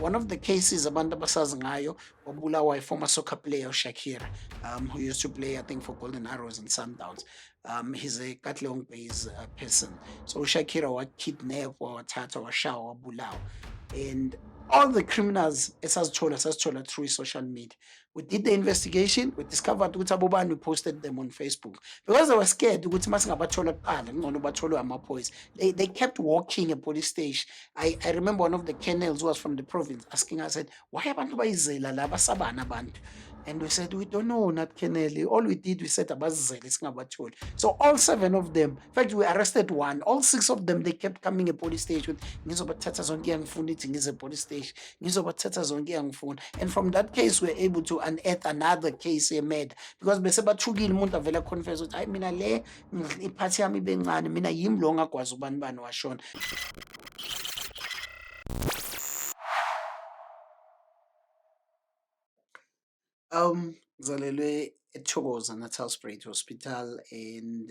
One of the cases abantu abasazi ngayo wabulawa former soccer player Shakira, who used to play, I think, for Golden Arrows and Sundowns. He's a Katlehong based person. So Shakira was kidnapped, wathathwa, washawa, wabulawa. And all the criminals esazithola through social media. We did the investigation, we discovered ukuthi abobani, we posted them on Facebook. Because they were scared ukuthi masingabathola kuqala, ngcono batholwe amaphoyisa. They kept walking a police station. I remember one of the colonels who was from the province asking us, said, why abantu bayizela la basabani abantu? And we said, we don't know, not Kennedy. All we did, we said, abazizele singabatholi. So all 7 of them, in fact, we arrested one. All 6 of them, they kept coming a police station. Ngizobathatha zonke iyangifuna ithi ngize police station. Ngizobathatha zonke iyangifuna. And from that case, we were able to unearth another case made because bese bathukile umuntu avela confess ukuthi hayi mina le iphathi yami ibencane, mina yimi lo ongakwazi ubani bani washona. Ngizalelwe eThokoza Natalspruit Hospital, and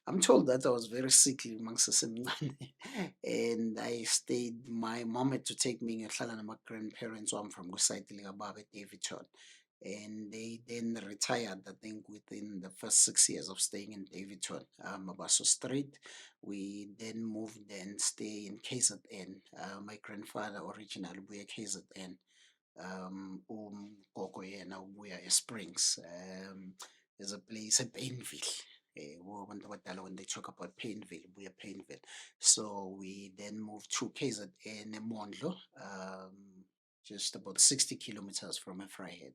I'm told that I was very sickly mangisesemncane and I stayed. My mom had to take me ngiyohlala nama-grandparents wami from kusayiti likababa eDaveyton, and they then retired, I think, within the first 6 years of staying in Daveyton, Mabaso Street. We then moved and stay in KZN. My grandfather originally ubuye KZN. Ugogo yena ubuya eSprings. There's a place ePainville. Abantu abadala, when they talk about Painville, ubuya Painville. So we then moved to KZN eMondlo, just about 60 kilometers from Vryheid.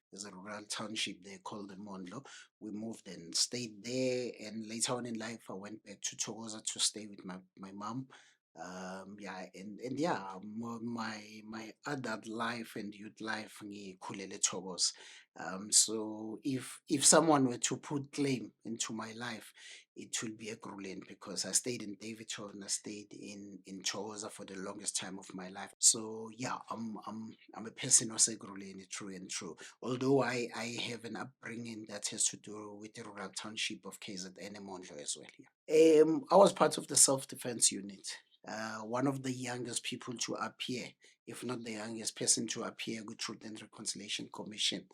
There's a rural township there called Mondlo. We moved and stayed there, and later on in life, I went back to Thokoza to stay with my mom. Yeah, and yeah, my adult life and youth life ngikhulele Thokoza. So if someone were to put claim into my life, it will be Ekurhuleni, because I stayed in Daveyton, I stayed in Thokoza for the longest time of my life. So yeah, I'm a person of Ekurhuleni, true and true. Although I have an upbringing that has to do with the rural township of KZN and Mondlo as well. Yeah. I was part of the self-defense unit. One of the youngest people to appear, if not the youngest person to appear with Truth and Reconciliation Commission,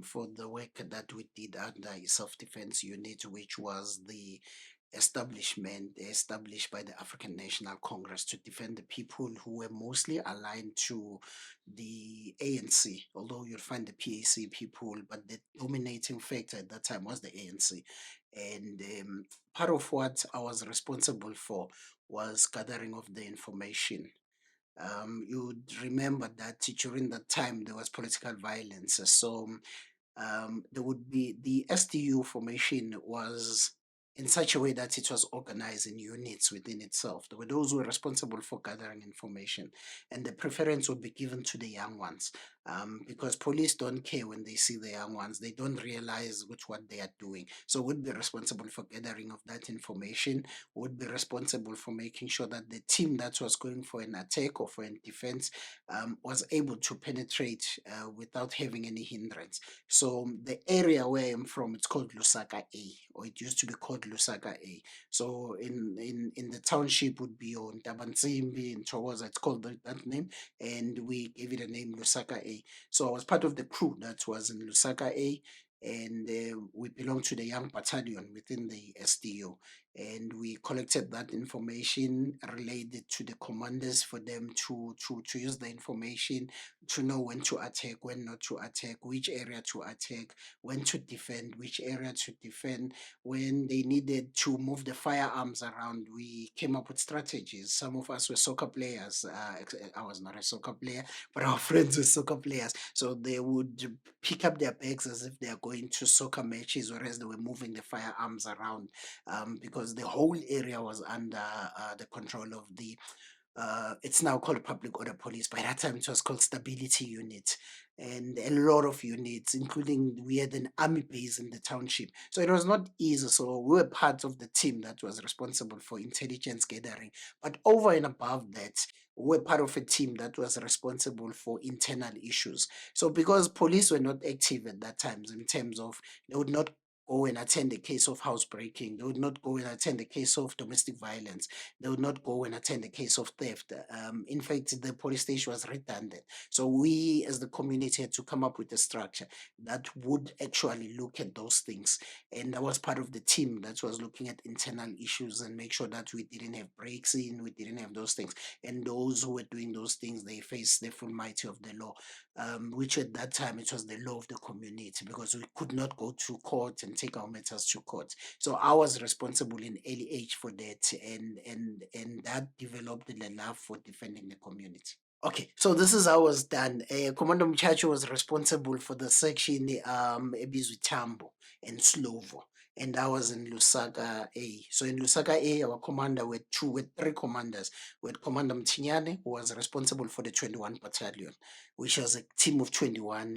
for the work that we did under a self-defense unit, which was the establishment established by the African National Congress to defend the people who were mostly aligned to the ANC, although you'll find the PAC people, but the dominating factor at that time was the ANC. And part of what I was responsible for was gathering of the information. You'd remember that during that time there was political violence. So there would be the SDU formation was in such a way that it was organized in units within itself. There were those who were responsible for gathering information, and the preference would be given to the young ones, because police don't care when they see the young ones. They don't realize what they are doing. So would be responsible for gathering of that information, would be responsible for making sure that the team that was going for an attack or for a defense was able to penetrate without having any hindrance. So the area where I'm from, it's called Lusaka A, or it used to be called Lusaka A. So in the township would be on Tabansimbi in Thokoza, it's called that name, and we gave it a name Lusaka A. So I was part of the crew that was in Lusaka A, and we belong to the young battalion within the SDO, and we collected that information, related to the commanders for them to use the information to know when to attack, when not to attack, which area to attack, when to defend, which area to defend. When they needed to move the firearms around, we came up with strategies. Some of us were soccer players. I was not a soccer player, but our friends were soccer players. So they would pick up their bags as if they are going to soccer matches, whereas they were moving the firearms around, because the whole area was under the control of the it's now called Public Order Police. By that time, it was called Stability Unit, and a lot of units, including we had an army base in the township. So it was not easy. So we were part of the team that was responsible for intelligence gathering. But over and above that, we were part of a team that was responsible for internal issues. So because police were not active at that time, in terms of they would not go and attend a case of housebreaking. They would not go and attend a case of domestic violence. They would not go and attend a case of theft. In fact, the police station was redundant. So we as the community had to come up with a structure that would actually look at those things. And I was part of the team that was looking at internal issues and make sure that we didn't have breaks in, we didn't have those things. And those who were doing those things, they faced the full mighty of the law, which at that time it was the law of the community because we could not go to court and take our matters to court. So I was responsible in early age for that, and that developed the love for defending the community. Okay, so this is how it was done. Commander Mchacho was responsible for the section ebizwa Tambo and Slovo, and I was in Lusaka A. So in Lusaka A, our commander with three commanders. We had Commander Mtinyane, who was responsible for the 21 Battalion, which was a team of 21.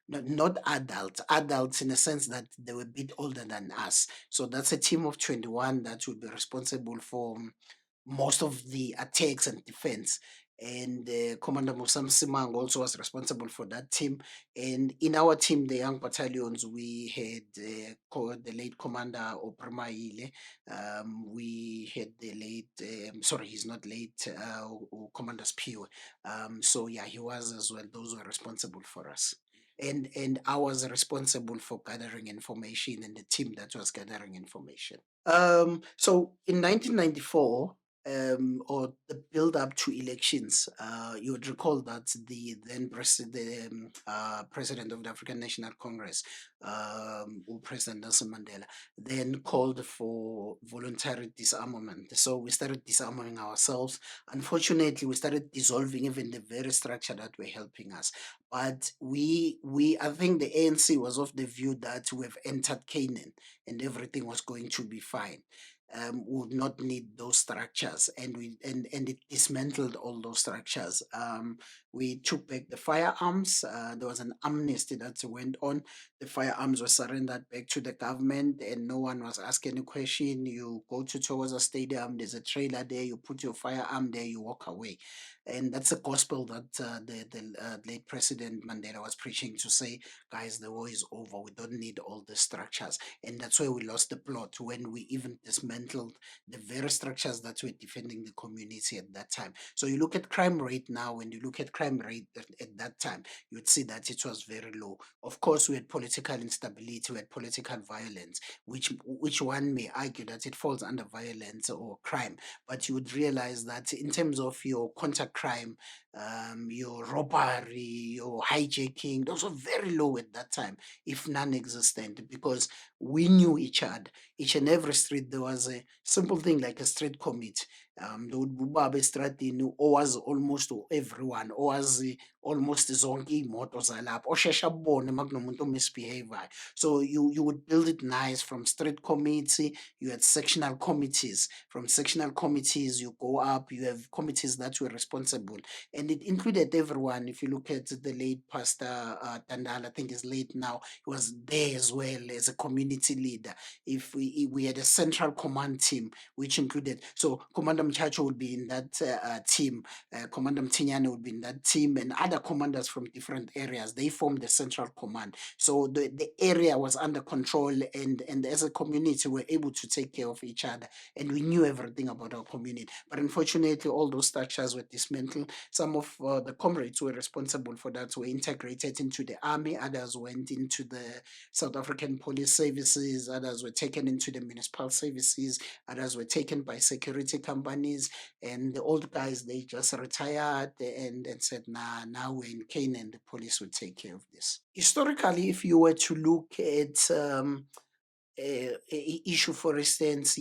Not adults, adults in the sense that they were a bit older than us. So that's a team of 21 that would be responsible for most of the attacks and defense. And Commander Musam Simang also was responsible for that team. And in our team, the young battalions, we had the late Commander Opremaile. We had the late, sorry, he's not late, Commander Spiwe. So yeah, he was as well. Those were responsible for us. And I was responsible for gathering information and the team that was gathering information. So in 1994, or the build up to elections, you would recall that the then president of the African National Congress, or President Nelson Mandela, then called for voluntary disarmament. So we started disarming ourselves. Unfortunately, we started dissolving even the very structure that were helping us. But I think the ANC was of the view that we've entered Canaan and everything was going to be fine. Would not need those structures, and and it dismantled all those structures. We took back the firearms. There was an amnesty that went on. The firearms were surrendered back to the government, and no one was asking any question. You go to Towaza Stadium. There's a trailer there. You put your firearm there. You walk away, and that's the gospel that the late President Mandela was preaching to say, guys, the war is over. We don't need all the structures, and that's where we lost the plot when we even dismantled the very structures that were defending the community at that time. So you look at crime rate now, when you look at crime rate at that time, you'd see that it was very low. Of course, we had political instability, we had political violence, which one may argue that it falls under violence or crime, but you would realize that in terms of your contact crime, your robbery, your hijacking, those were very low at that time, if non-existent, because we knew each other. Each and every street, there was a simple thing like a street committee. There would be ubaba estradini owazi almost everyone, owazi almost zonke iy'moto zalapho, osheshe abone uma kunomuntu omisbehavior. So you would build it nice from street committee. You had sectional committees. From sectional committees, you go up. You have committees that were responsible, and it included everyone. If you look at the late Pastor Tandala, I think is late now, he was there as well as a community leader. If we had a central command team, which included, so Commander Mchacho would be in that team, Commander Mtinyane would be in that team, and other commanders from different areas. They formed the central command. So the area was under control, and as a community, we're able to take care of each other, and we knew everything about our community. But unfortunately, all those structures were dismantled. Some of the comrades who were responsible for that were integrated into the army, others went into the South African police services, others were taken into the municipal services, others were taken by security companies, and the old guys, they just retired and said, nah, now we're in Canaan, the police will take care of this. Historically, if you were to look at issue, for instance,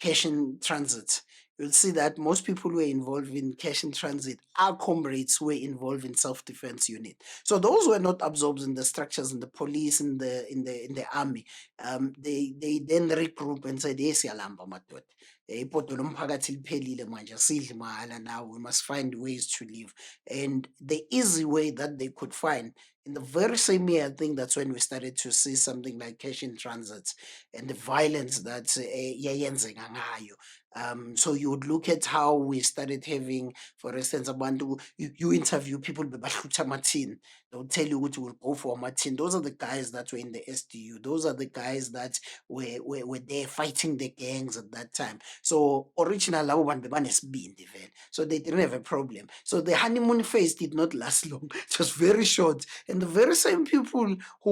cash in transit, you'll see that most people who were involved in cash in transit are comrades who were involved in self-defense unit. So those were not absorbed in the structures in the police, in the army. They then regroup and said, yes, yalamba madoda. Ipoto lomphakathi liphelile manje asidli mahhala now, we must find ways to live. And the easy way that they could find, in the very same year, I think that's when we started to see something like cash in transits and the violence that yayenzeka ngayo. So you would look at how we started having, for instance, abantu, you interview people bebahlutha amathini. They'll tell you what will go for Martin. Those are the guys that were in the SDU. Those are the guys that were there fighting the gangs at that time. So original labo bantu bebanesibindi vele. So they didn't have a problem. So the honeymoon phase did not last long. It was very short. And the very same people who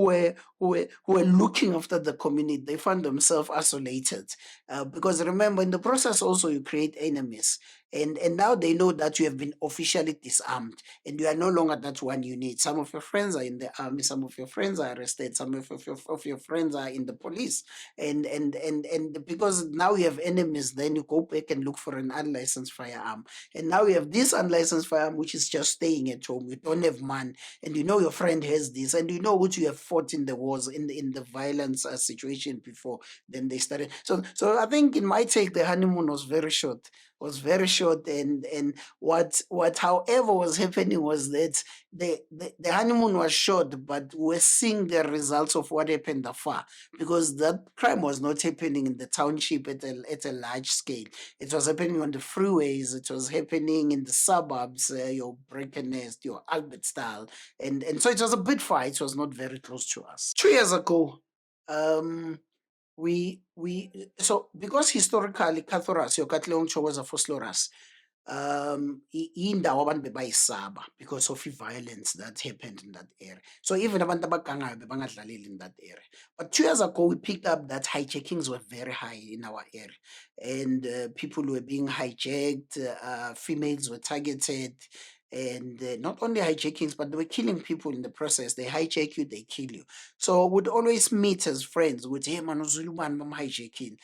were looking after the community, they found themselves isolated. Because remember, in the process also you create enemies. And now they know that you have been officially disarmed and you are no longer that one you need. Some of your friends are in the army, some of your friends are arrested, some of your friends are in the police. And because now you have enemies, then you go back and look for an unlicensed firearm. And now you have this unlicensed firearm which is just staying at home. You don't have man, and you know your friend has this, and you know what you have fought in the wars, in the violence situation before. Then they started. So I think in my take, the honeymoon was very short. Was very short, and what however was happening was that the honeymoon was short, but we're seeing the results of what happened afar, because that crime was not happening in the township at a large scale. It was happening on the freeways, it was happening in the suburbs, your Brackenest, your Albert style, and so it was a bit far. It was not very close to us. 2 years ago, um we so because historically Cathoras, your Katlong was a Fosloras, indawo abantu bebayisaba because of violence that happened in that area. So even abantu abagangayo bebangadlaleli in that area. But 2 years ago, we picked up that hijackings were very high in our area, and people were being hijacked, females were targeted, and not only hijackings, but they were killing people in the process. They hijack you, they kill you. So we'd always meet as friends with, hey man, uzulu ubani bamhijacking,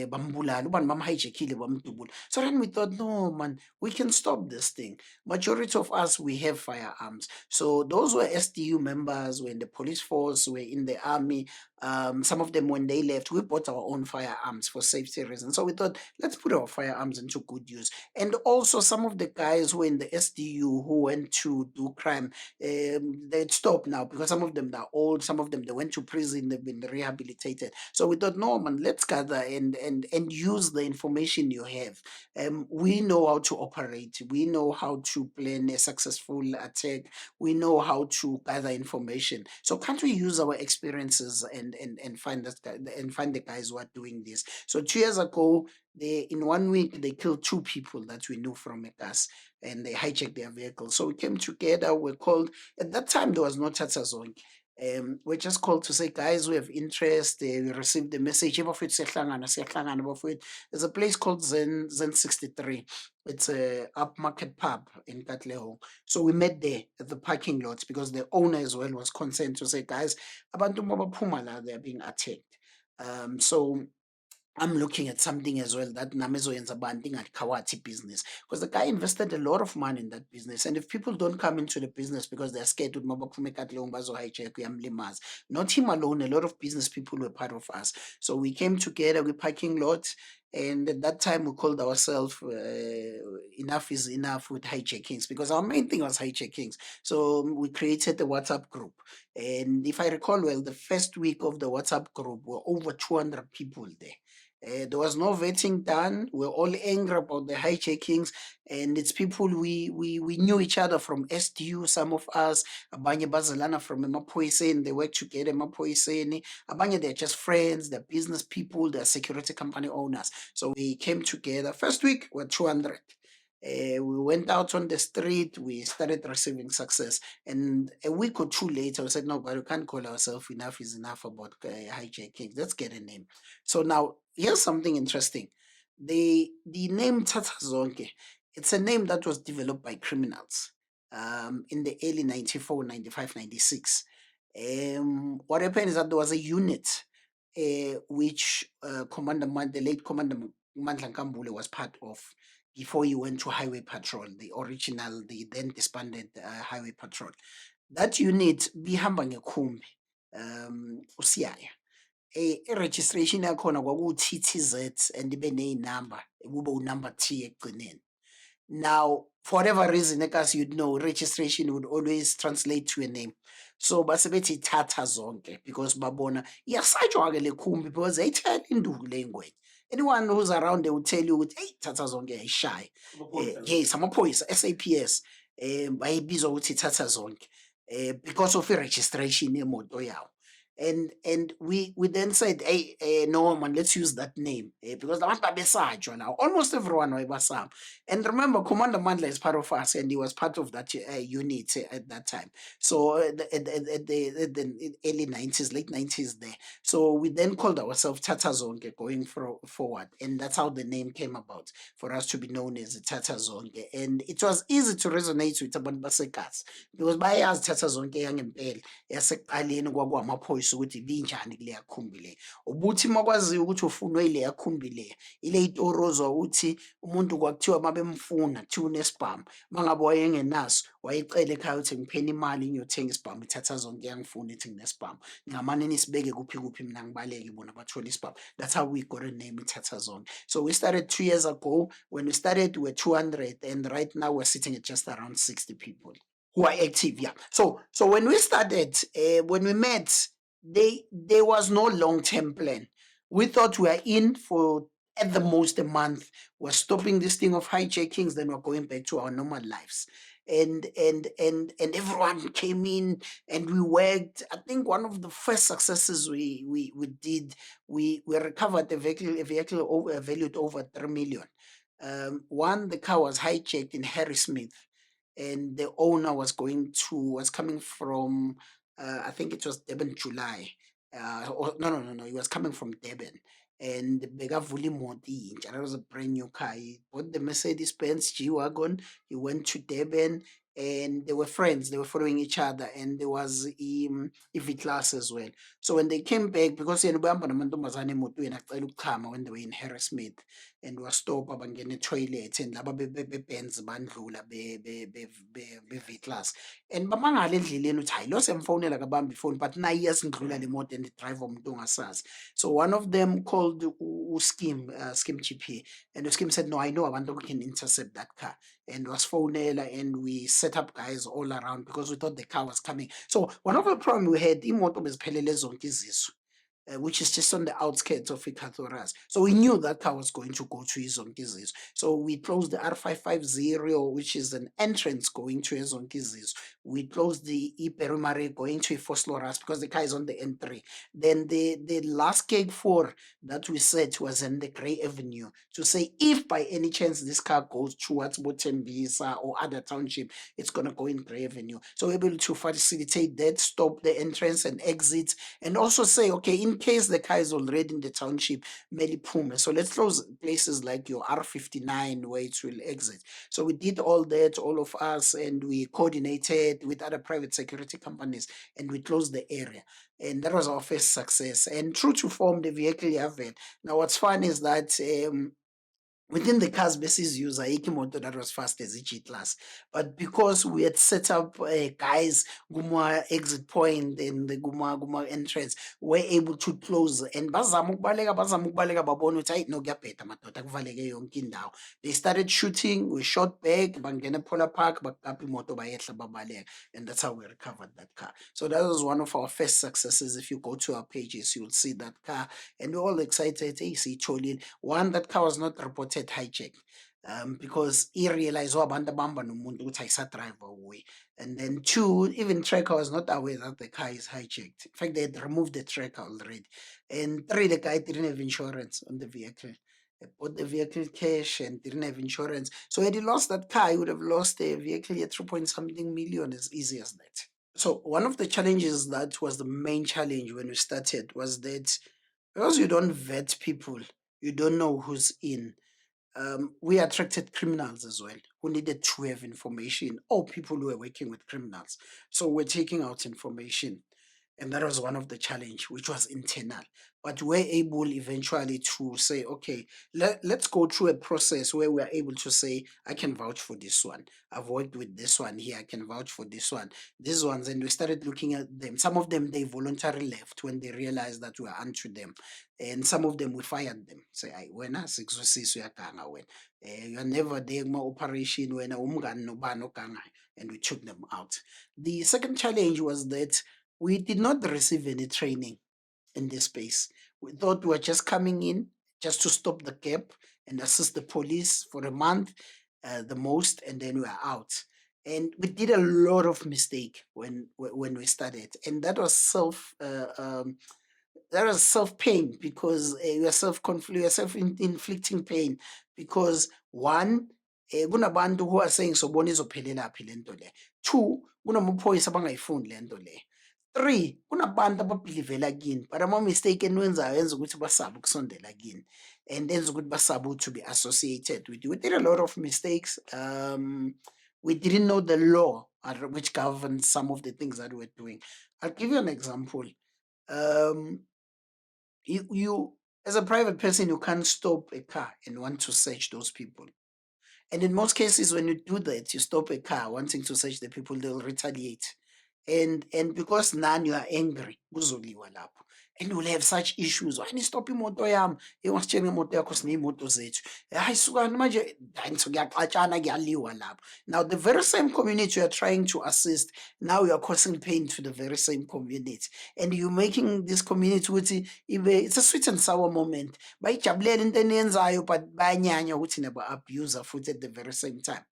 bambulala, ubani bamhijackile bamdubula. So then we thought, no man, we can stop this thing. Majority of us, we have firearms. So those were SDU members, were in the police force, were in the army. Some of them, when they left, we bought our own firearms for safety reasons. So we thought, let's put our firearms into good use. And also some of the guys who were in the SDU who went to do crime, they'd stopped now because some of them are old, some of them they went to prison, they've been rehabilitated. So we thought, no man, let's gather and use the information you have. We know how to operate, we know how to plan a successful attack, we know how to gather information. So can't we use our experiences and find that and find the guys who are doing this? So 2 years ago, they in 1 week they killed two people that we knew from a gas, and they hijacked their vehicle. So we came together, we're called, at that time there was no Tata Zone. We're just called to say, guys, we have interest. We received the message. Bafowethu siyahlangana, siyahlangana, bafowethu. There's a place called Zen 63. It's a upmarket pub in Katlehong. So we met there at the parking lot because the owner as well was concerned to say, guys, abantu mabaphuma la, they're being attacked. So I'm looking at something as well that namezoyenza banting at Kawati business, because the guy invested a lot of money in that business. And if people don't come into the business because they're scared with hijack, not him alone, a lot of business people were part of us. So we came together, we parking lot, and at that time we called ourselves enough is enough with hijackings, because our main thing was hijackings. So we created the WhatsApp group. And if I recall well, the first week of the WhatsApp group were over 200 people there. There was no vetting done. We're all angry about the hijackings, and it's people we knew each other from SDU. Some of us, abanye bazalana from emaphoyiseni, they work together emaphoyiseni. Abanye they're just friends, they're business people, they're security company owners. So we came together. First week we're 200. We went out on the street, we started receiving success. And a week or two later, we said, no, but we can't call ourselves enough is enough about hijacking. Let's get a name. So now, here's something interesting. The name Tata Zonke, it's a name that was developed by criminals in the early 94, 95, 96. What happened is that there was a unit which the late Commander Mandla Nkambule was part of before he went to Highway Patrol, the original, the then disbanded Highway Patrol. That unit, bihamba ngekhumbi, usiyaya. I-registration yakhona kwakuwu-TTZ and ibe ney'namba, kube unumber T ekugcineni. Now, for whatever reason, because you'd know, registration would always translate to a name. So base bethi thatha zonke because babona iyasatshwa-ke le khumbi because ayithela induku le ngwenya. Anyone who's around, they will tell you ukuthi hey, thatha zonke ayishaye. Yes, amaphoyisa, SAPS, bayibizwa ukuthi thatha zonke because of i-registration yemoto yawo. And we then said, hey, no man, let's use that name because the abantu babesatshwa now. Almost everyone wayebasaba. And remember, Commander Mandla is part of us, and he was part of that unit at that time. So at the early 90s, late 90s there. So we then called ourselves Tata Zonke going forward. And that's how the name came about, for us to be known as Tata Zonke. And it was easy to resonate with abantu baseKasi because bayazi Tata Zonke yangempela yasekuqaleni kwakwamaphoyisa ukuthi binjani kuleya khumbi le. Ubuthi makwaziyo ukuthi ufunwe ileya khumbi le, ile itorozwa ukuthi umuntu kwakuthiwa mabemfuna kuthiwa unesibhamu, mangabe wayengenaso wayecela ekhaya ukuthi ngipheni imali ngiyothenga isibhamu, ithatha zonke yangifuna ithi nginesibhamu, ngamane nisibeke kuphi kuphi mina ngibaleke bona bathole isibhamu. That's how we got a name, ithatha zonke. So we started 2 years ago. When we started we were 200 and right now we're sitting at just around 60 people who are active. Yeah. So when we started, when we met, there was no long-term plan. We thought we are in for at the most a month. We're stopping this thing of hijackings, then we're going back to our normal lives. And everyone came in and we worked. I think one of the first successes we did, we recovered a vehicle valued over 3 million. One, the car was hijacked in Harrismith, and the owner was coming from I think it was Durban, July. Or no, he was coming from Durban. And bekavula imoto intsha. That was a brand new car. He bought the Mercedes-Benz G-Wagon. He went to Durban and they were friends. They were following each other. And there was V-Class as well. So when they came back, because yena ubehamba namantombazane emotweni acela ukuchama when they were in Harrismith, and wastopha bangena etoilet and laba bebenz bandlula be-V-Class. And bamangala endleleni uthi hayi lo siyamfonela kabamba ifoni but naye iyasindlula le moto and driver umuntu ongasazi. So one of them called Skim GP, and Skim said, no, I know abantu who can intercept that car. And was phonela and we set up guys all around because we thought the car was coming. So one of the problems we had, imoto beziphelele zonke izizwe. Which is just on the outskirts of Ikathoras. So we knew that car was going to go to Izonkizis. So we closed the R550, which is an entrance going to Izonkizis. We closed the Iperimare going to Fosloras because the car is on the N3. Then the last gate 4 that we set was in the Grey Avenue to say if by any chance this car goes towards Botembisa or other township, it's going to go in Grey Avenue. So we're able to facilitate that, stop the entrance and exit, and also say, okay, in case the car is already in the township, Melipume. So let's close places like your R59 where it will exit. So we did all that, all of us, and we coordinated with other private security companies and we closed the area. And that was our first success. And true to form, the vehicle Yavel. Now, what's fun is that within the cars basis user, motor that was fast as G-Class. But because we had set up guys, Guma exit point and the Guma entrance, were able to close. And bazama ukubaleka babona ukuthi no kuyabheda madoda kuvaleke yonke indawo. They started shooting, we shot back, bangena Polar Park, bagaphi imoto bayehla babaleka. And that's how we recovered that car. So that was one of our first successes. If you go to our pages, you'll see that car. And we're all excited. Hey, see Cholil. One, that car was not reported hijacked. Because he realized abantu abamba nomuntu ukuthi ayisadrive away. And then 2, even tracker was not aware that the car is hijacked. In fact, they had removed the tracker already. And 3, the guy didn't have insurance on the vehicle. He bought the vehicle cash and didn't have insurance. So had he lost that car, he would have lost the vehicle at 3-point-something million, as easy as that. So one of the challenges that was the main challenge when we started was that because you don't vet people, you don't know who's in. We attracted criminals as well who needed to have information or people who were working with criminals. So we're taking out information. And that was one of the challenge, which was internal. But we're able eventually to say, okay, let's go through a process where we're able to say, I can vouch for this one. I've worked with this one here. I can vouch for this one. These ones, and we started looking at them. Some of them, they voluntarily left when they realized that we are unto them. And some of them, we fired them. Say, I when I when you are never there, my operation, when and we took them out. The second challenge was that we did not receive any training in this space. We thought we were just coming in just to stop the gap and assist the police for a month, the most, and then we are out. And we did a lot of mistake when we started, and that was self pain because you are you are self inflicting pain because one, kunabantu who are saying sobona izophelelaphi le nto le. Two, kunamaphoyisa abangayifundi le nto le. Three, kunabantu ababhilivela kini but ama-mistake eniwenzayo enza ukuthi basabe ukusondela kini and enza ukuthi basabe to be associated with you. We did a lot of mistakes. We didn't know the law which governs some of the things that we're doing. I'll give you an example. Um, you as a private person, you can't stop a car and want to search those people. And in most cases, when you do that, you stop a car wanting to search the people, they'll retaliate. And because none you are angry, kuzoliwa lapho. And you'll have such issues. Why stop imoto yami? Iwasitshela imoto yakho siney'moto zethu. Hayi sukani manje hayi kuyaxatshana kuyaliwa lapho. Now the very same community you are trying to assist, now you are causing pain to the very same community. And you're making this community ukuthi it's a sweet and sour moment. Bayijabulele into eniyenzayo but bayanyanya ukuthi naba-abuser futhi at the very same time.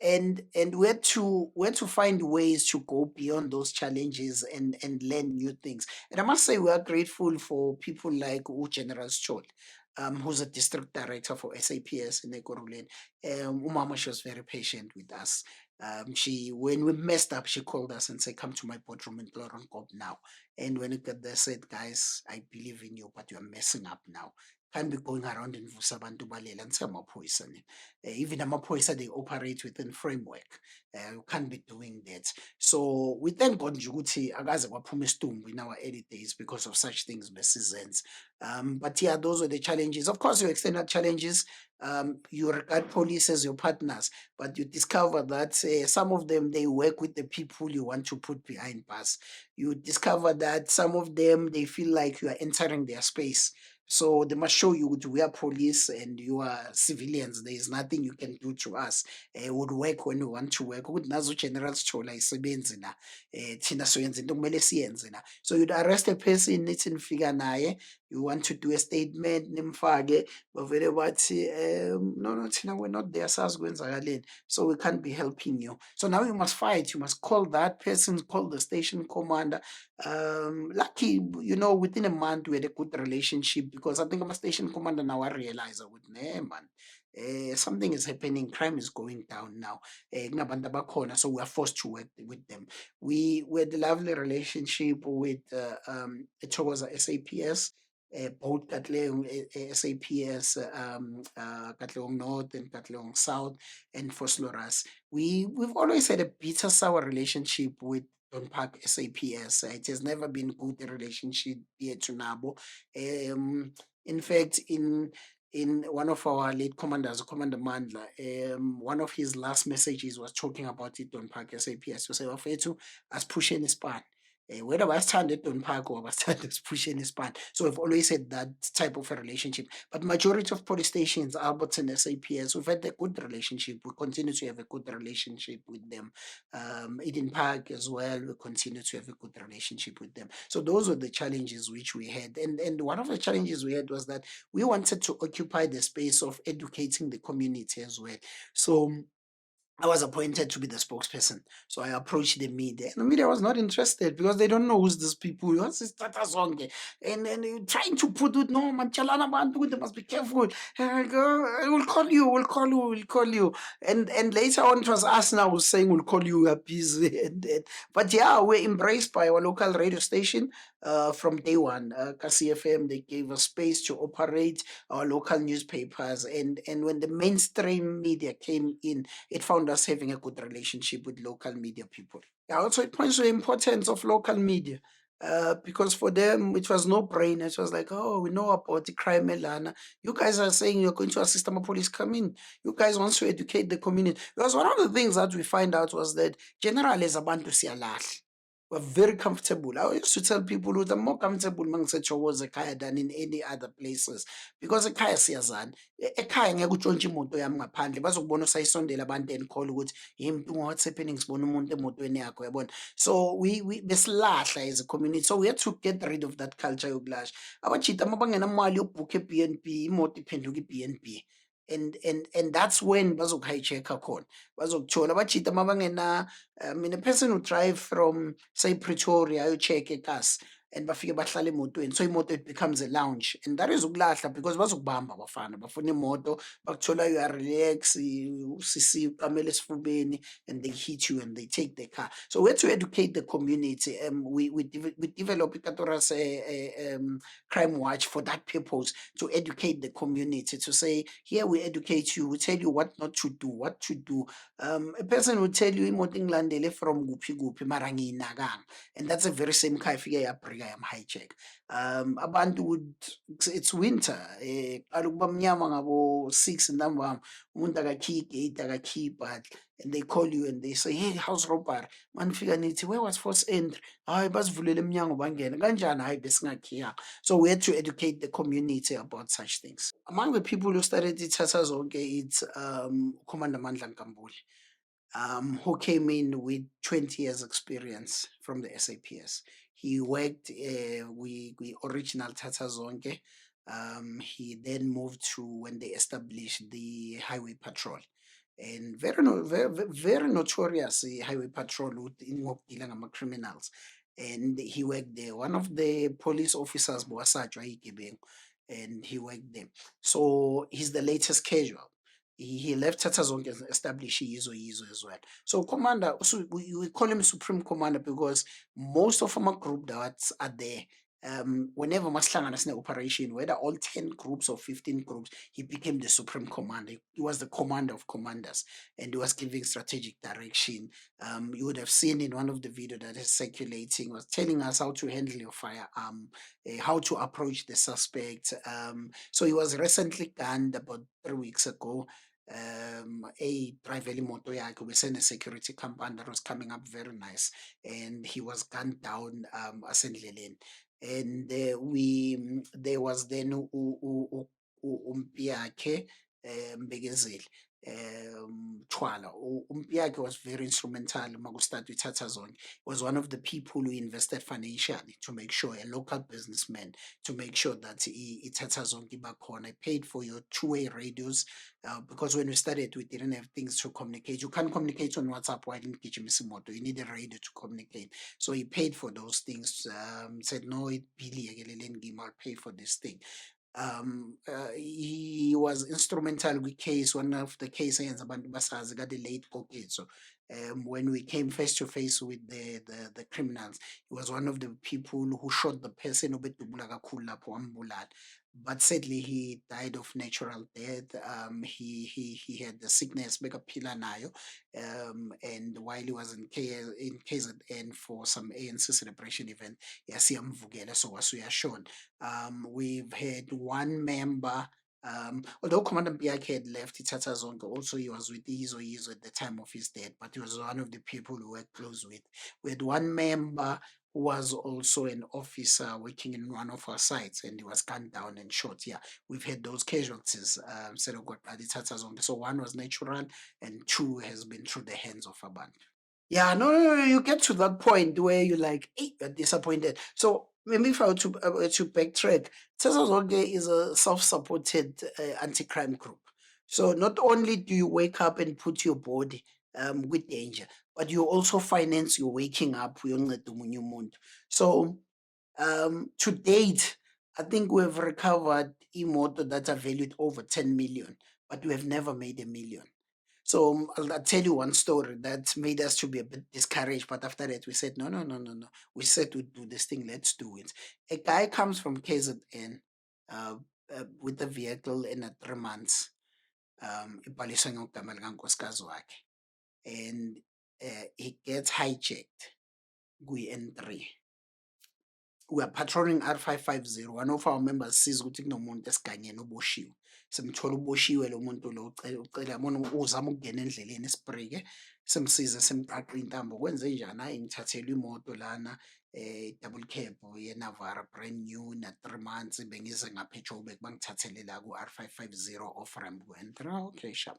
And we had to find ways to go beyond those challenges and learn new things. And I must say we are grateful for people like General Chol, who's a district director for SAPS in Ekurhuleni. Umama, she was very patient with us. She when we messed up, she called us and said, "Come to my boardroom in Cop now." And when it got there, said, "Guys, I believe in you, but you are messing up now. Can't be going around in Vusabantu Balela and amaphoyisa nini. Even amaphoyisa, they operate within framework. You can't be doing that." So we thank God nje ukuthi akaze kwaphuma isidumbu in our early days because of such things seasons. But yeah, those were the challenges. Of course, your external challenges. You regard police as your partners, but you discover that some of them they work with the people you want to put behind bars. You discover that some of them they feel like you are entering their space. So they must show you we are police and you are civilians. There is nothing you can do to us. Would work when you want to work. Ukuthi nazo generals chola isebenzi na. Thina soyenza into kumele siyenze na. So you'd arrest a person, nithi nifika naye, you want to do a statement, nimfake, bavele bathi no, thina we're not there, sazi kwenzakaleni. So we can't be helping you. So now you must fight. You must call that person, call the station commander. Lucky, within a month we had a good relationship because I think I'm a station commander now. I realize man, something is happening, crime is going down now. Kunabantu abakhona, so we are forced to work with them. We had a lovely relationship with Chogoza SAPS. Both Katlehong SAPS, Katlehong North and Katlehong South, and Fosloras. We've always had a bitter sour relationship with Don Park SAPS. It has never been good a relationship here to Nabo. In fact, in one of our late commanders, Commander Mandla, one of his last messages was talking about it on Park SAPS. To say, Wafetu, as pushing his span. Whether I stand at Don Park or I stand as pushing his span. So we've always had that type of a relationship. But majority of police stations, Alberts and SAPS, we've had a good relationship. We continue to have a good relationship with them. Eden Park as well, we continue to have a good relationship with them. So those were the challenges which we had. And one of the challenges we had was that we wanted to occupy the space of educating the community as well. So I was appointed to be the spokesperson. So I approached the media. And the media was not interested because they don't know who's these people. What's this Tata song? And you're trying to put it, no, man, chalana bantu, they must be careful. And I go, we'll call you, we'll call you, we'll call you. And later on, it was us now who's saying, we'll call you, we are busy. But yeah, we're embraced by our local radio station from day one. Kasi FM, they gave us space to operate our local newspapers. And when the mainstream media came in, it found us having a good relationship with local media people. Yeah, also it points to the importance of local media. because for them it was no brainer. It was like, oh, we know about the crime elana. You guys are saying you're going to assist the police come in. You guys want to educate the community. Because one of the things that we find out was that generally as abantu siyalahle. We're very comfortable. I used to tell people that I'm more comfortable towards ekhaya than in any other places. Because ekhaya siyazana. Ekhaya ngeke utshontshe imoto yami ngaphandle. Bazokubona usayisondela abantu and call ukuthi yimpi what's happening sibona umuntu emotweni yakho yabona. So we besilahla as a community. So we had to get rid of that culture yokulahla. Abajita mabangenamali yokubhukha e-B&B, imoto iphenduka i-B&B. And that's when bazoku-hijack-a khona. Bazokuthola abajita mabangena I mean, a person who drive from, say, Pretoria, you check a gas, and bafike bahlala emotweni. So imoto it becomes a lounge. And that is ukulahla because bazokubamba abafana. Bafuna imoto, bakuthola you are relax, usisi uqamele esifubeni, and they hit you and they take the car. So we had to educate the community. We developed Ikatora's crime watch for that purpose, to educate the community, to say, here we educate you, we tell you what not to do, what to do. A person will tell you imoto ingilandele from kuphi kuphi mara ngiyinakanga, and that's the very same car ifike yabhrika yam-hijack. Abantu would, it's winter, kuqala ukuba mnyama ngabo-6 ntambama, umuntu akakhiyi igate, akakhiyi ibhadla, and they call you and they say, hey, house robbery. Manifika nithi, where was force entry? Hayi basivulele emnyango bangena. Kanjani? Hayi besingakhiyanga. So we had to educate the community about such things. Among the people who started iThatha Zonke, it's Commander Mandla Nkambule, who came in with 20 years experience from the SAPS. He worked we original Tata Zonke. He then moved to when they established the highway patrol. And very notorious highway patrol in ngokudila criminals. And he worked there. One of the police officers, Boasajwa Igibeng, and he worked there. So he's the latest casual. He left Tata Zonke and established Yizo as well. So commander, so we call him supreme commander because most of our group that are there, whenever Maslanga has an operation, whether all 10 groups or 15 groups, he became the supreme commander. He was the commander of commanders, and he was giving strategic direction. You would have seen in one of the video that is circulating, was telling us how to handle your firearm, how to approach the suspect. So he was recently gunned about 3 weeks ago. A private moto yakhe besene security company that was coming up very nice, and he was gunned down asendleleni. And there was then umpi yakhe Mbekezeli Chwala. Umpi yakhe was very instrumental Magustatu Tata Zonke. Was one of the people who invested financially to make sure, a local businessman, to make sure that Tata Zonke bakhona. Paid for your two-way radios, because when we started, we didn't have things to communicate. You can't communicate on WhatsApp while in Kichimissimoto. You need a radio to communicate. So he paid for those things. Said, no, it Billy, I'll pay for this thing. He was instrumental with case, one of the cases abantu basazi got the late Koketso. When we came face to face with the criminals, he was one of the people who shot the person obedubula kakhulu lapho wambulala. But sadly he died of natural death. He had the sickness bekaphila nayo. And while he was in KZN for some ANC celebration event, yasiyamvukela, so wasuyashona. We've had one member, although Commander Mpiake had left Tata Zonke, also he was with Yizo at the time of his death, but he was one of the people who worked close with. We had one member who was also an officer working in one of our sites, and he was gunned down and shot. Yeah, we've had those casualties. Tata Zonke. So one was natural, and two has been through the hands of Abantu. Yeah, no, you get to that point where you're like, hey, you're disappointed. So maybe if I were to backtrack, Tesazonke is a self-supported anti-crime group. So not only do you wake up and put your body with danger, but you also finance your waking up. So to date, I think we've recovered imoto that are valued over 10 million, but we have never made 1 million. So I'll tell you one story that made us to be a bit discouraged. But after that, we said, no, no, no, no, no. We said we'd do this thing. Let's do it. A guy comes from KZN uh, with a vehicle in at 3 months. Ibhaliswe ngogama likankosikazi wakhe. And he gets hijacked. Gui N3. we are patrolling R550. One of our members sees ukuthi kunomuntu esigangeni oboshiwe. Simthola uboshiwe lo muntu lo ucela yabona uzama ukungena endleleni esibrike, simsize simqaqe intambo. Kwenze njani? Hhayi ngithathelwe imoto lana double cab ye-Navara brand new na-3 months bengize ngapha eJoburg bangithathele la ku-R550 off ramp ku-N3. Okay, sharp.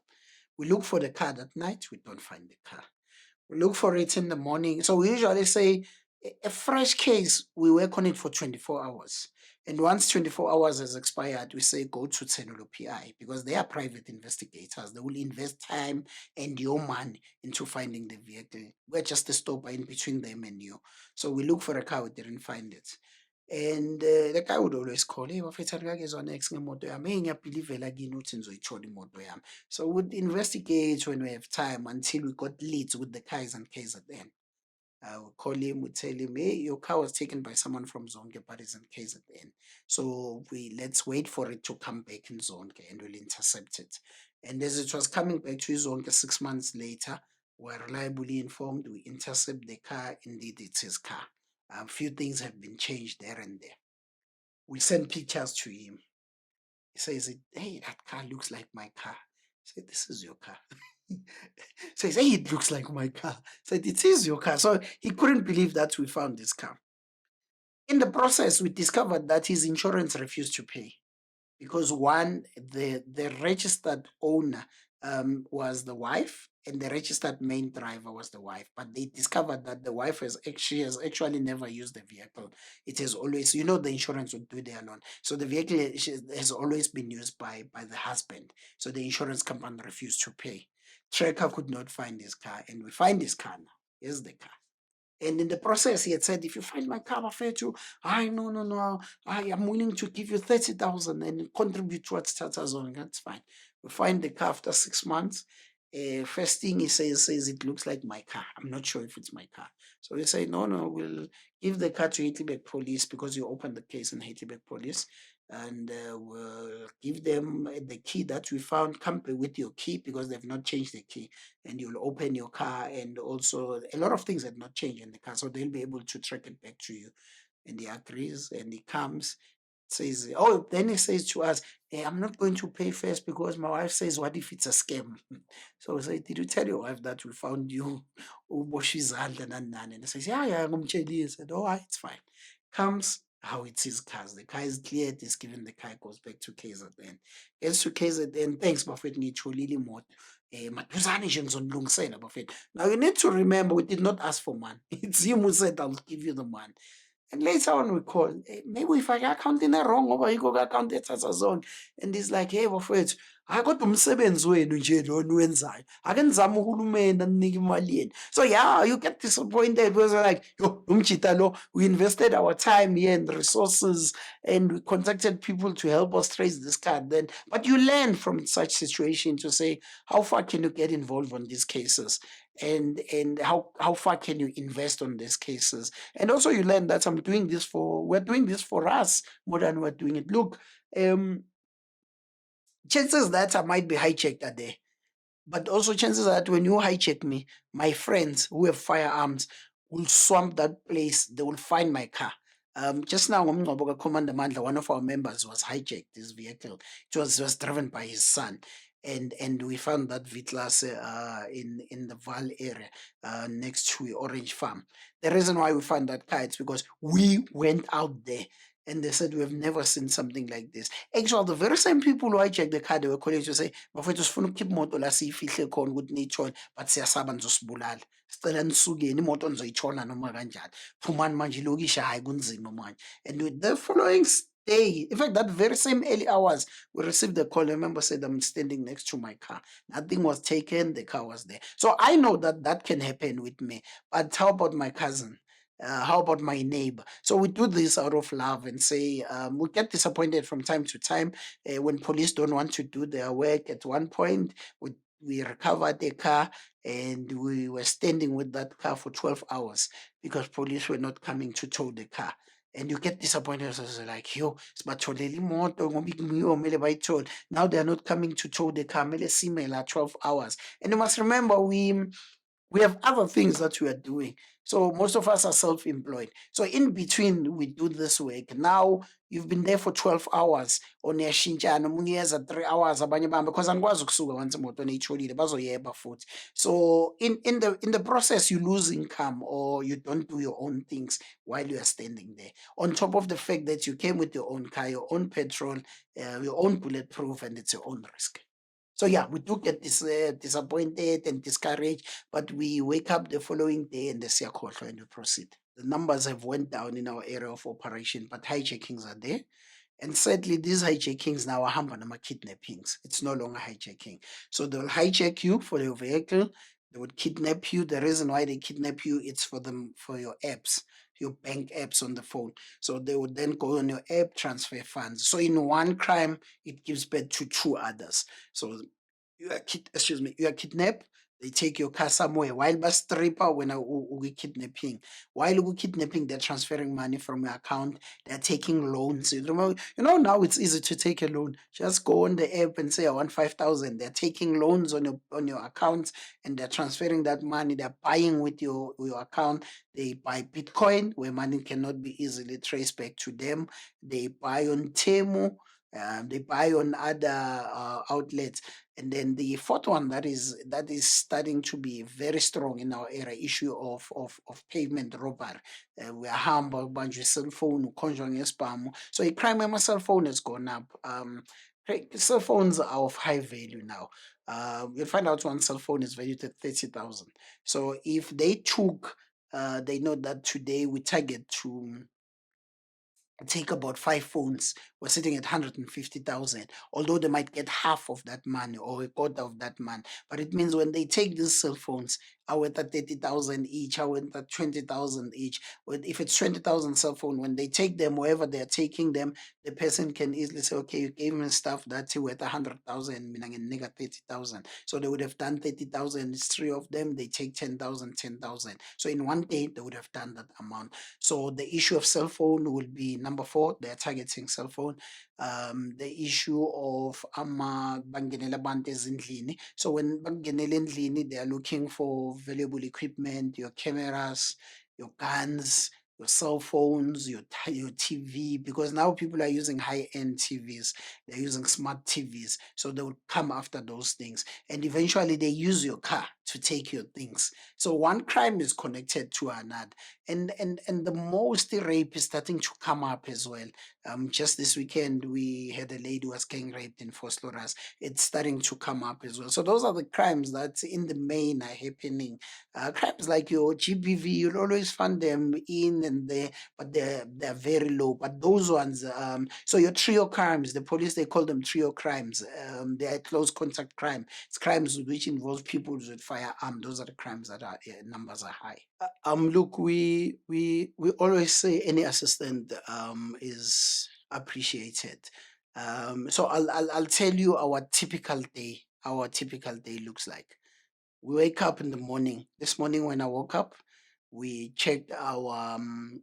We look for the car that night, we don't find the car. We look for it in the morning. So we usually say a fresh case, we work on it for 24 hours. And once 24 hours has expired, we say go to Tenolo PI because they are private investigators. They will invest time and your money into finding the vehicle. We're just a stopper in between them and you. So we look for a car, we didn't find it. And the guy would always call, hey, bafethu alikake next ngemoto yami. Hey, ngiyabhilivela kini ukuthi nizoyithola imoto yami. So we'd investigate when we have time until we got leads with the cars and KZN. We'll call him, we tell him, hey, your car was taken by someone from Zonke, but it's in KZN. So let's wait for it to come back in Zonke and we'll intercept it. And as it was coming back to Zonke 6 months later, we're reliably informed, we intercept the car, indeed it's his car. A few things have been changed there and there. We send pictures to him. He says, hey, that car looks like my car. I said, this is your car. Says, hey, it looks like my car. I said, it is your car. So he couldn't believe that we found this car. In the process, we discovered that his insurance refused to pay because one, the registered owner was the wife and the registered main driver was the wife. But they discovered that the wife has actually never used the vehicle. It has always, the insurance would do their loan. So the vehicle has always been used by the husband. So the insurance company refused to pay. Tracker could not find his car, and we find his car now. Here's the car. And in the process, he had said, if you find my car, Bafethu, no, I am willing to give you 30,000 and contribute towards Tata Zone. That's fine. We find the car after 6 months. First thing he says it looks like my car. I'm not sure if it's my car. So we say, no, we'll give the car to Hijacked police because you opened the case in Hijacked police. And we'll give them the key that we found. Come with your key because they've not changed the key. And you'll open your car, and also a lot of things have not changed in the car, so they'll be able to track it back to you. And he agrees, and he comes, says, oh, then he says to us, hey, I'm not going to pay first because my wife says, what if it's a scam? So we say, did you tell your wife that we found you? And he says, yeah, ngumtsheli. I said, oh, it's fine. Comes, how it's his cars. The car is cleared, is given, the car goes back to KZN. Gets to KZN, thanks, Buffett, ngitholile imoto. Maduzane nje ngizonilungisela, Buffett. Now you need to remember, we did not ask for money. It's him who said, I'll give you the money. And later on we call, maybe if I account in the wrong, over you go account at zone. And he's like, hey, Bafethu, I got umsebenzi wenu nje lo niwenzayo. Ake nizame uhulumeni aninike imali yenu. So yeah, you get disappointed because you're like, yo, umchita lo, we invested our time here and resources and we contacted people to help us trace this car. Then, but you learn from such situation to say, how far can you get involved on these cases? And how far can you invest on these cases? And also you learn that we're doing this for us more than we're doing it. Look, chances that I might be hijacked are there. But also chances that when you hijack me, my friends who have firearms will swamp that place. They will find my car. Just now, Commander Mandla, one of our members was hijacked, this vehicle. It was driven by his son. And we found that Vitlas in the Val area next to Orange Farm. The reason why we found that car is because we went out there and they said, we've never seen something like this. Actually, the very same people who hijacked the car, they were calling to say, bafethu sifuna ukukhipha imoto la siyifihle khona ukuthi niyithole, but siyasaba nizosibulala. Sicela nisukeni, imoto nizoyithola noma kanjani. Phumani manje ilokisha hayi kunzima manje. And with the following day, in fact, that very same early hours, we received the call. I remember said, I'm standing next to my car. Nothing was taken, the car was there. So I know that can happen with me. But how about my cousin? How about my neighbor? So we do this out of love and say, we get disappointed from time to time when police don't want to do their work. At one point, we recovered the car and we were standing with that car for 12 hours because police were not coming to tow the car. And you get disappointed. So it's like, yo, sibatholele imoto ngoba kumele bayithole. Now they are not coming to tow the car. Mele simela 12 hours. And you must remember, we have other things that we are doing. So most of us are self-employed. So in between we do this work. Now you've been there for 12 hours on uyashintshana omunye uyeza 3 hours abanye bamba because angikwazi ukusuka once imoto neyitholile bazoyeba futhi. So in the process you lose income or you don't do your own things while you are standing there. On top of the fact that you came with your own car, your own petrol, your own bulletproof, and it's your own risk. So yeah, we do get disappointed and discouraged, but we wake up the following day and the siyakhohlwa and we proceed. The numbers have went down in our area of operation, but hijackings are there. And sadly, these hijackings now are hamba nama kidnappings. It's no longer hijacking. So they'll hijack you for your vehicle. They would kidnap you. The reason why they kidnap you, it's for them for your apps, your bank apps on the phone. So they would then go on your app, transfer funds. So in one crime, it gives birth to two others. So you are kidnapped. They take your car somewhere. While bus stripper when we kidnapping. While we kidnapping, they're transferring money from your account. They're taking loans. Now it's easy to take a loan. Just go on the app and say I want 5,000. They're taking loans on your account and they're transferring that money. They're buying with your account. They buy Bitcoin where money cannot be easily traced back to them. They buy on Temu. They buy on other outlets. And then the fourth one that is starting to be very strong in our area, issue of pavement robbery. Uyahamba ubanjwe cell phone, ukhonjwa ngespam. So crime on my cell phone has gone up. Cell phones are of high value now. You'll find out one cell phone is valued at 30,000. So if they took, they know that today we target to take about 5 phones, we're sitting at 150,000, although they might get half of that money or a quarter of that money. But it means when they take these cell phones, I went at 30,000 each, I went at 20,000 each. If it's 20,000 cell phone, when they take them, wherever they're taking them, the person can easily say, okay, you gave me stuff that's worth 100,000, meaning a nigga 30,000. So they would have done 30,000, it's three of them, they take 10,000, 10,000. So in one day, they would have done that amount. So the issue of cell phone will be number four. They're targeting cell phone. The issue of bangenela abantu ezindlini. So when bangenela endlini, they are looking for valuable equipment, your cameras, your guns, your cell phones, your TV, because now people are using high-end TVs, they're using smart TVs, so they will come after those things, and eventually they use your car to take your things. So one crime is connected to another, and the most rape is starting to come up as well. Just this weekend we had a lady who was gang raped in Fosloras. It's starting to come up as well. So those are the crimes that in the main are happening. Crimes like your GBV, you'll always find them in and there, but they're very low. But those ones, so your trio crimes, the police they call them trio crimes. They are close contact crime. It's crimes which involve people with firearm. Those are the crimes that are numbers are high. Look, we always say any assistant is appreciated. So I'll tell you our typical day. Our typical day looks like. We wake up in the morning. This morning when I woke up, we checked our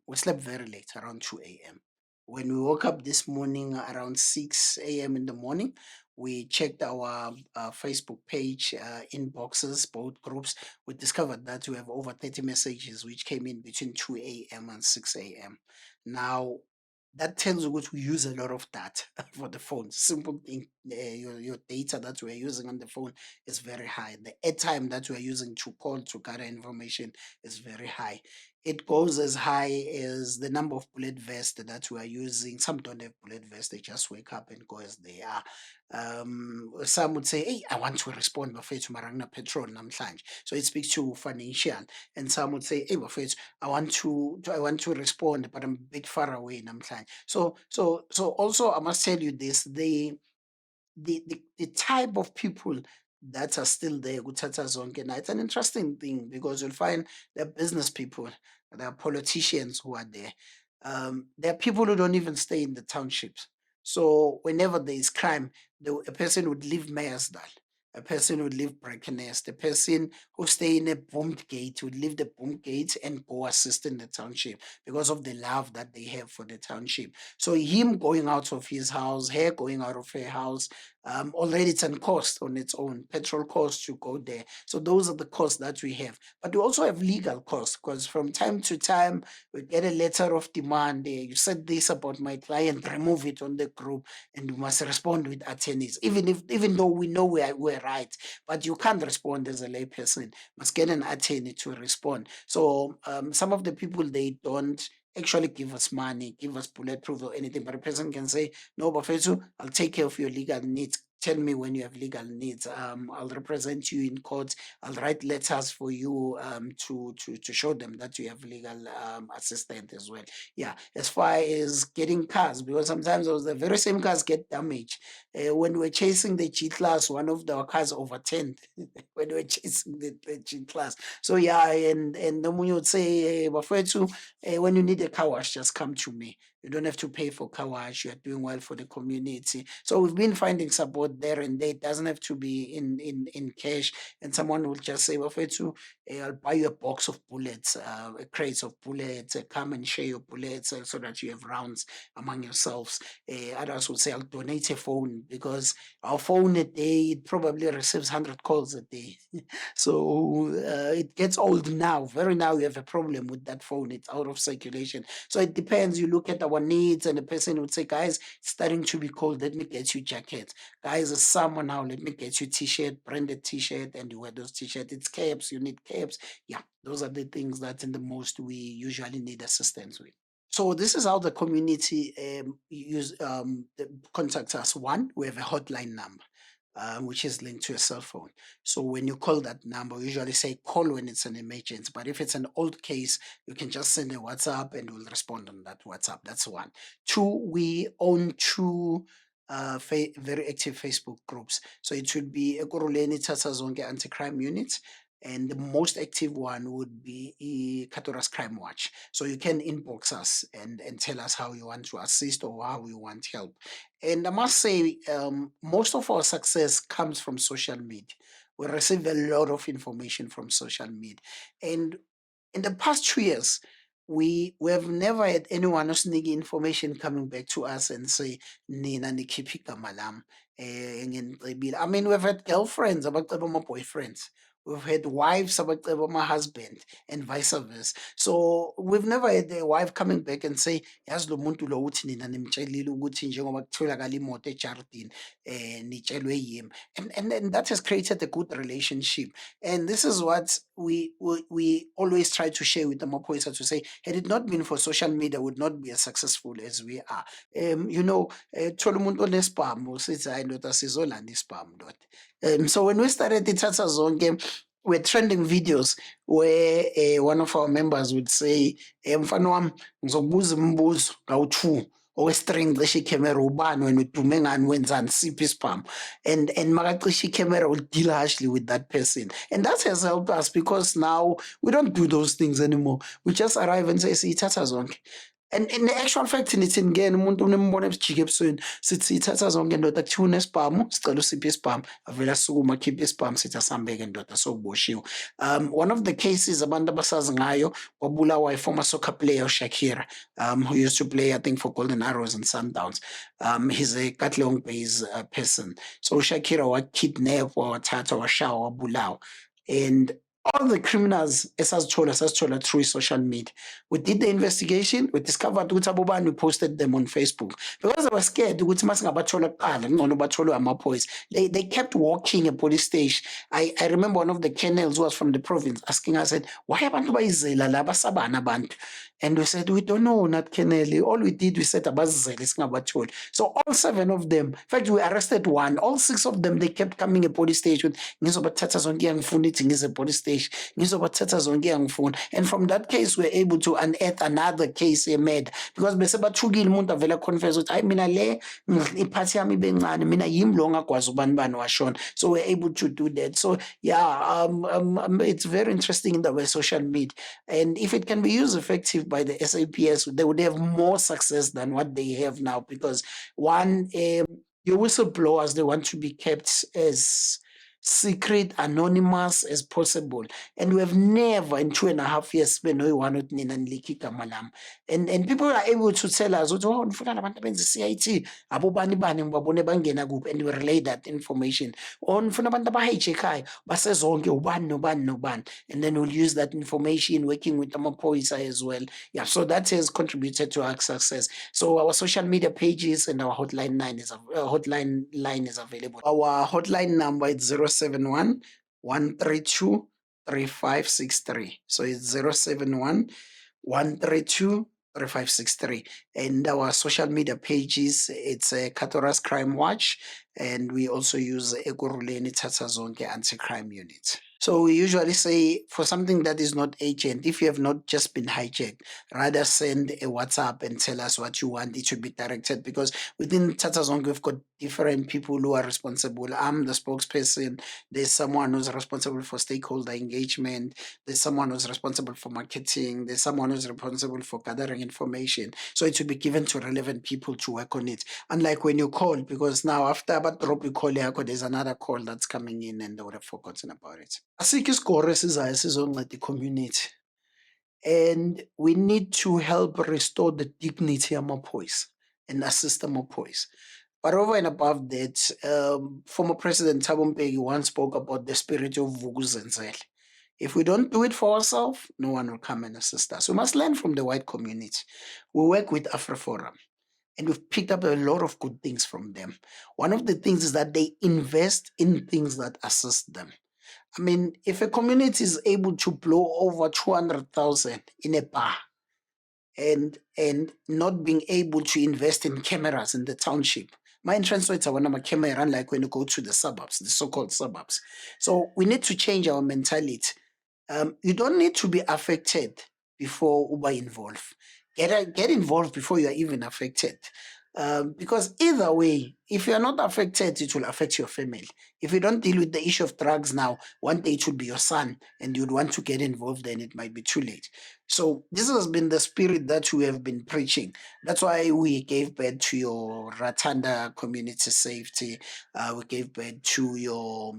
we slept very late, around 2 a.m. When we woke up this morning around 6 a.m. in the morning, we checked our Facebook page inboxes, both groups. We discovered that we have over 30 messages which came in between 2 a.m. and 6 a.m. Now, that tells you what we use a lot of data for the phone. Simple thing, your data that we're using on the phone is very high. The airtime that we're using to call to gather information is very high. It goes as high as the number of bullet vests that we are using. Some don't have bullet vests, they just wake up and go as they are. Some would say, hey, I want to respond bafethu marangna petrol namhlanje. So it speaks to financial. And some would say, hey bafethu, I want to respond, but I'm a bit far away namhlanje. So also I must tell you this, the type of people that are still there kuthatha zonke na, it's an interesting thing because you'll find there are business people, there are politicians who are there. There are people who don't even stay in the townships. So whenever there is crime, a person would leave Meyersdal, a person would leave Brackenest, a person who stay in a boomed gate would leave the boomed gate and go assist in the township because of the love that they have for the township. So him going out of his house, her going out of her house, already it's a cost on its own, petrol cost to go there. So those are the costs that we have. But we also have legal costs because from time to time we get a letter of demand. You said this about my client, remove it on the group, and you must respond with attorneys. Even though we know we're right, but you can't respond as a layperson. Must get an attorney to respond. So some of the people they don't actually give us money, give us bulletproof or anything, but a person can say, no, Bafetu, I'll take care of your legal needs. Tell me when you have legal needs. I'll represent you in court. I'll write letters for you to show them that you have legal assistance as well. Yeah, as far as getting cars, because sometimes those the very same cars get damaged. When we're chasing the G class, one of our cars overturned when we're chasing the G class. So yeah, and then when you would say, Bafetu, when you need a car wash, just come to me. You don't have to pay for car wash. You are doing well for the community. So we've been finding support there and there. It doesn't have to be in cash. And someone will just say, well, Fetu, I'll buy you a box of bullets, a crate of bullets, come and share your bullets so that you have rounds among yourselves. Others will say, I'll donate a phone because our phone a day, it probably receives 100 calls a day. So it gets old now. Very now you have a problem with that phone. It's out of circulation. So it depends. You look at our needs, and the person would say, guys, it's starting to be cold. Let me get you jackets. Guys, it's summer now. Let me get you t-shirt, branded t-shirt, and you wear those t-shirts. It's caps. You need caps. Yeah, those are the things that in the most we usually need assistance with. So this is how the community contacts us. One, we have a hotline number, which is linked to a cell phone. So when you call that number, we usually say call when it's an emergency. But if it's an old case, you can just send a WhatsApp and we'll respond on that WhatsApp. That's one. Two, we own two very active Facebook groups. So it would be Ekurhuleni Thatha Zonke Anti-Crime Unit, and the most active one would be Katora's Crime Watch. So you can inbox us and tell us how you want to assist or how you want help. And I must say, most of our success comes from social media. We receive a lot of information from social media. And in the past 2 years, we have never had anyone osinike information coming back to us and say, Nina nikhiphe igama lam. Nginicebile." I mean, we've had girlfriends abaceba ama-boyfriends. We've had wives abaceba ama-husband and vice versa. So we've never had a wife coming back and say, yazi lo muntu lo uthi nina nimtshelile ukuthi njengoba kutholakala imoto ejardini nitshelwe yimi. And that has created a good relationship. And this is what we always try to share with the Mapoisa to say, had it not been for social media, would not be as successful as we are. Thola umuntu onespam usithi hayi ndoda sizolanda ispam ndoda. So when we started Ithatha Zonke, we're trending videos where one of our members would say, mfana wami ngizokubuza imibuzo ngawu-2 owe-string cishe icamera ubani wena udume ngani wenzani siphi ispam, and makacishe icamera will deal harshly with that person. And that has helped us because now we don't do those things anymore. We just arrive and say siyithatha zonke. And in the actual fact, nithi ngene umuntu unimbona ebusijike ebusweni sithi siyithatha zonke ndoda kuthiwa unesibhamu sicela usiphe isibhamu avele asukuma akhiphe isibhamu sithi asihambeke ndoda soboshiwe. One of the cases abantu abasazi ngayo wabulawa a former soccer player uShakira, who used to play I think for Golden Arrows and Sundowns. He's a Katlehong based person. So uShakira wakidnap wathathwa washawa wabulawa. And all the criminals esasithola through social media. We did the investigation, we discovered ukuthi abobani, we posted them on Facebook. Because they were scared ukuthi masingabathola kuqala ngcono batholwe amaphoyisa. They kept walking a police station. I remember one of the colonels who was from the province asking us, said, why abantu bayizela la basabani abantu? And we said, we don't know, not Kenele. All we did, we said, abazizele singabatholi. So all 7 of them, in fact, we arrested one. All 6 of them, they kept coming a police station. Ngizobathatha zonke iyangifuna ithi ngize police station. Ngizobathatha zonke iyangifuna. And from that case, we were able to unearth another case made. Because bese bathukile umuntu avela confess ukuthi hayi mina le iphathi yami bencane mina yimi lo ngakwazi ubani bani washona. So we're able to do that. So yeah, it's very interesting in the way social media. And if it can be used effectively by the SAPS, they would have more success than what they have now. Because one, your whistleblowers, they want to be kept as secret, anonymous as possible. And we have never in 2.5 years been no one with Nina Malam. And people are able to tell us, oh, ngifuna labantu abenza CIT, abobani bani ngibabone bangena kuphi, and we relay that information. Or ngifuna abantu abahijackhayo, basezonke ubani nobani nobani. And then we'll use that information working with amaphoyisa as well. Yeah, so that has contributed to our success. So our social media pages and our hotline line is available. Our hotline number is 071 132 3563. So it's 071 132 3563. And our social media pages, it's a Katoras Crime Watch, and we also use Ekuruleni Tatsazonke Anti-Crime Unit. So we usually say for something that is not urgent, if you have not just been hijacked, rather send a WhatsApp and tell us what you want. It should be directed, because within Tatsazonke, we've got different people who are responsible. I'm the spokesperson. There's someone who's responsible for stakeholder engagement. There's someone who's responsible for marketing. There's someone who's responsible for gathering information. So it should be given to relevant people to work on it. Unlike when you call, because now after about drop you call, there's another call that's coming in and they would have forgotten about it. Asikho isigoro esizayo sizonceda the-community, and we need to help restore the dignity amaphoyisa and assist amaphoyisa. But over and above that, former President Thabo Mbeki once spoke about the spirit of vukuzenzele. If we don't do it for ourselves, no one will come and assist us. We must learn from the white community. We work with AfriForum, and we've picked up a lot of good things from them. One of the things is that they invest in things that assist them. I mean, if a community is able to blow over 200,000 in a bar, and not being able to invest in cameras in the township, my entrance rates are one of my camera, like when you go to the suburbs, the so-called suburbs. So we need to change our mentality. You don't need to be affected before Uber involved. Get involved before you are even affected. Because either way, if you are not affected, it will affect your family. If you don't deal with the issue of drugs now, one day it will be your son and you'd want to get involved, then it might be too late. So this has been the spirit that we have been preaching. That's why we gave birth to your Ratanda community safety. We gave birth to your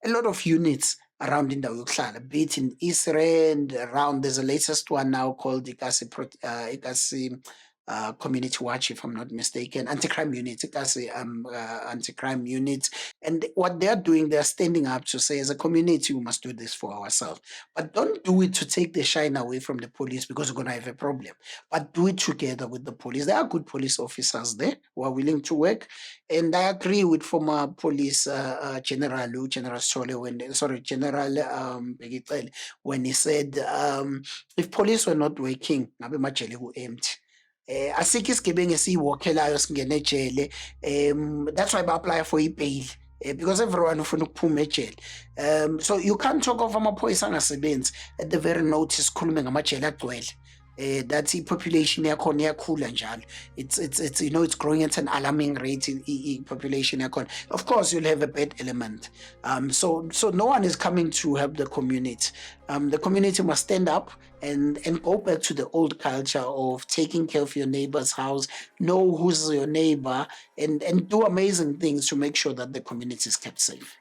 a lot of units around in the be it in East Rand, around. There's a latest one now called Ikasi Community Watch, if I'm not mistaken, anti-crime unit, anti-crime unit. And what they're doing, they're standing up to say, as a community, we must do this for ourselves. But don't do it to take the shine away from the police, because we're going to have a problem. But do it together with the police. There are good police officers there who are willing to work. And I agree with former police General Begitele, when he said, if police were not working, ngabe amajele empty. Asikho isigebengu esiyiwokhelayo singene ejele. That's why ba-apply for i-bail. Because everyone ufuna ukuphuma ejele. So you can't talk of amaphoyisa angasebenzi at the very notice khulume ngamajele agcwele. That's population yakhona iyakhula njalo. It's you know, it's growing at an alarming rate in population yakhona. Of course, you'll have a bad element. So no one is coming to help the community. The community must stand up and go back to the old culture of taking care of your neighbor's house, know who's your neighbor, and do amazing things to make sure that the community is kept safe.